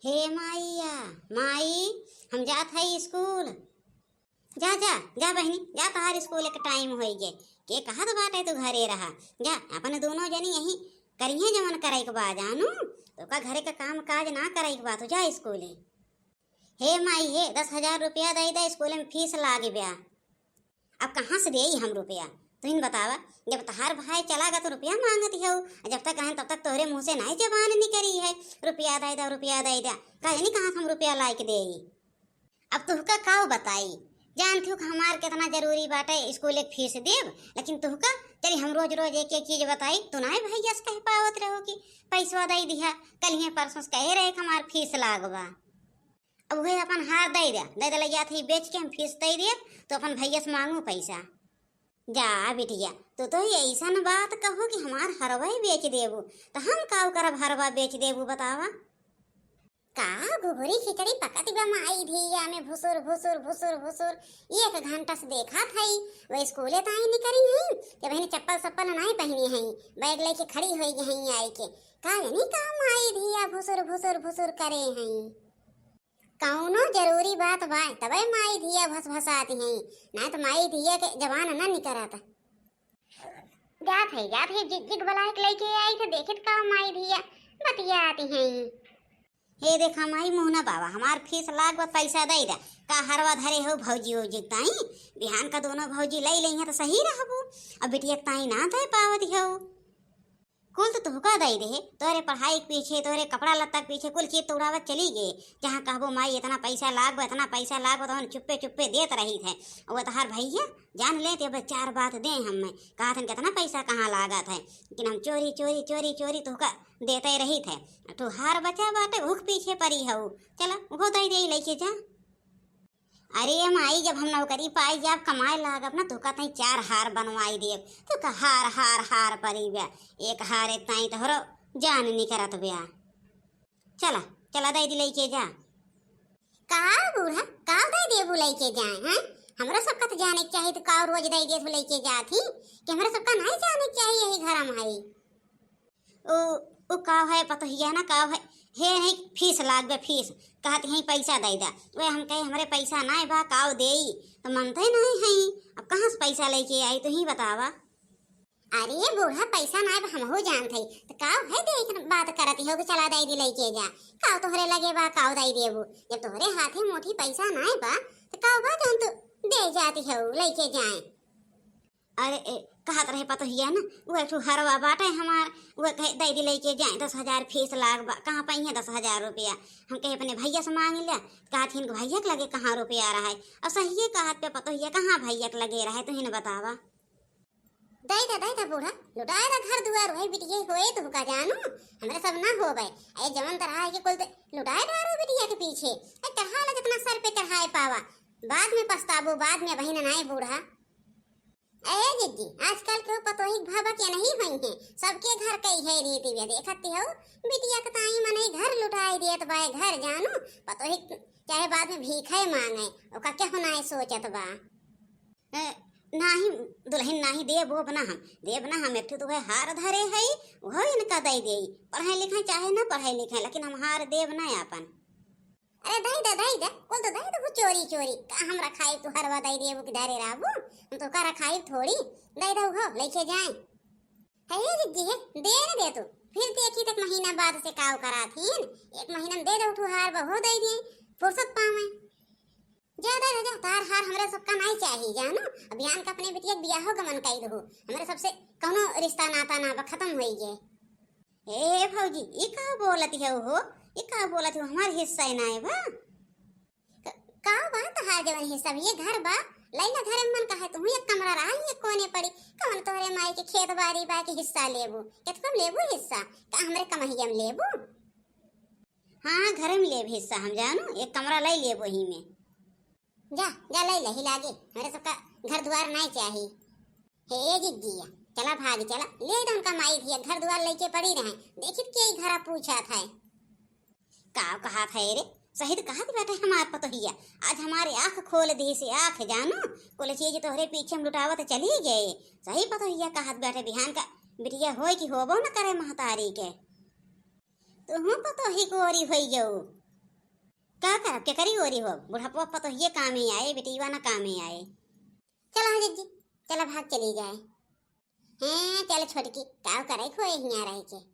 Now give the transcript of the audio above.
हे माईया माई, हम जात हई स्कूल। जा जा जा बहनी जा, तहार स्कूल के टाइम हो गए। के कहत बाटे तू घरे रहा। जा अपन दोनों जनी यही करिए जवन करे के बा जानू। तो का घरे का काम काज ना करे के बा तो जा स्कूले। हे माई हे 10,000 रुपया दे दे, स्कूल में फीस लागे ब्या। अब कहाँ से दे हम रुपया तो इन बतावा। जब तहार भाई चला गया तो रुपया मांगती हो, जब तक रहें तब तक तोहरे मुँह से नहीं जबान निकली है रुपया दे दा रुपया दे दा। कहे नहीं कहाँ हम रुपया लायक दे। अब तुहका काव बताई, जानती हो हमार कितना जरूरी बाटे स्कूल एक फीस देव, लेकिन तुहका चली हम रोज रोज एक एक चीज बताई तो ना भैया से कह पावत रहो कि पैसा दे दिया। कल ही परसों से कहे रहे हमार फीस लागवा। अब वही अपन हार दे दे लैया थी बेच के हम फीस दे दिए तो अपन भैया से मांगू पैसा। जा बिटिया तो ये ऐसा न बात कहो कि हमार हरवा ही बेच देबू तो हम काव करब हरवा बेच देबू बतावा। का घुघरी खिचड़ी पकत बा माई धिया में भुसुर भुसुर भुसुर भुसुर 1 घंटा से देखा थई। वो स्कूले ताई निकरी हई के बहनी चप्पल सप्पल नहीं पहनी हई, बैग लेके खड़ी होई गई आई के। का नहीं का माई धिया भुसुर भुसुर भुसुर करे हई। कौनो जरूरी बात बा तबे माई धिया भस भसाती हई, ना तो माई धिया के जवान न निकरत। जात है जिग जिग बला के लेके आई तो देखत का माई धिया बतियाती हई। हे देखा माई मोहना बाबा हमार फीस लाग पैसा दे दा। का हरवा धरे हो भौजी हो जिताई बिहान का दोनों भौजी ले लें तो सही रहबू। अब बिटिया ताई ना दे पावत हो कुल तो तुहका दे दे। तोरे पढ़ाई के पीछे तोरे कपड़ा लत्ता के पीछे कुल चीज तोड़ावत चली गए। जहाँ कहबो माई इतना पैसा लागबो इतना पैसा लागबो तो चुप्पे चुप्पे देत रही थे। और तहार भैया जान ले तो 4 बात दे हमें कहा था कितना पैसा कहाँ लागत है, लेकिन हम चोरी चोरी चोरी चोरी तुहका देते रही थे। तो हार बचा बाटे भूख पीछे पड़ी हो, चला वो दे लेके जा। अरे माई जब हम नौकरी पाई जब कमाए लागब ना तो कहते 4 हार बनवाई देव तो का हार हार हार परी ब्या। एक हार इतना ही तोहरो जान नहीं करत ब्या। चला चला दे दी लेके जा। का बूढ़ा का दे देबू लेके जाए हैं। हमरा सबका तो जाने चाहिए तो का रोज दे दे लेके जाती कि हमरा सबका नहीं जाने चाहिए यही घर में आई। ओ का है पता ही ना का है हे नहीं फीस लाग बे फीस कहते हैं पैसा दे दा। वे हम कहे हमारे पैसा ना बा काव देई तो मनते नहीं है। अब कहाँ से पैसा लेके आई तो ही बतावा। अरे बूढ़ा पैसा ना बा हम हो जानते तो काव है देख बात करती हो कि चला दे दी लेके जा। काव तोहरे लगे बा काव दे देबू, जब तोहरे हाथे मोटी पैसा ना बा तो काव बा जान तो दे जाती हो लेके जाए। अरे कहत रहे पता ही ना वो एक हरवा बाटे हमार वो कहे दे दी लेके जाए 10,000 फीस लाग बा। कहाँ पाई है 10,000 रुपया। हम कहे अपने भैया से मांग लिया कहत हिन भैया के लगे कहाँ रुपया रहा है। और सही कहत पे पता ही कहाँ भैया के लगे रहा है तो हिन बतावा। दे दा बूढ़ा लुटाए दा घर दुआर होए बिटिया होए तो का जानू हमरा सब ना होवे। ए जवन तरह है कि कुल लुटाए दारू बिटिया के पीछे ए चढ़ा ले जितना सर पे चढ़ाए पावा बाद में पछताबो बाद में बहिन नाए बूढ़ा। अरे जिज्जी आजकल के पतोही भाभा के नहीं हुई है सबके घर कई है रीति वे देखती हो बिटिया के ताई मने घर लुटाई देत बाय घर जानू पतोही चाहे बाद में भीखे मांगे ओका क्या होना है सोचत बा। नाही दुल्हन नाही देबो बना हम एक तो हार धरे है वो इनका दे दे। पढ़ाई लिखाई चाहे ना पढ़ाई लिखाई लेकिन हम हार देव ना अपन। अरे दई दा कुल तो दई दो चोरी चोरी का हमरा खाई तू हरवा दई देबू कि धरे राबू हम तो करा खाई थोड़ी दई दो हो लेके जाए। है जिद्दी है दे न दे तू फिर देखी तक महीना बाद से काव करा थीन 1 महीना में दे दो तू हार बहु दई दे फुर्सत पावे। ज्यादा जा तार हार हमरा सबका नहीं चाहिए जानू। अभियान का अपने बिटिया बियाह हो गमन कई दो हमरा सबसे कोनो रिश्ता नाता ना खत्म होई गे। ए भौजी ई का बोलती है हो ये का बोला तू हमारे हिस्सा ना है बा। का बात है जवन हिस्सा ये घर बा लैला घरे मन का है तू एक कमरा रहा ये कोने पड़ी कौन तोरे माई के खेत बाड़ी बा के हिस्सा लेबू कितको लेबू हिस्सा का हमरे कमहिया में लेबू। हां घर में लेब हिस्सा हम जानू एक कमरा ले लेबो ही में। जा ले लही लागे मेरे सबका घर द्वार नहीं चाहिए। हे जिद्दिया चला भाग चला ले दम का माई दिया घर द्वार लेके पड़ी रहे देखित के घर पूछा था का कहा था रे सही तो कहा बेटा हमारे पतोहिया आज हमारे आँख खोल दी से आँख जानू कुल चीज तोहरे पीछे हम लुटावत चली गए। सही पतोहिया कहा बेटा बिहान का बिटिया होय कि होबो न करे महतारी के तुम पतोही गोरी होई जाऊ का कर के करी हो रही हो बुढ़ापा पप्पा तो ये काम ही आए बेटीवा ना काम ही आए। चलो हाँ जीजी चलो भाग चली जाए हैं चलो छोटकी का करे खोए हिया रह के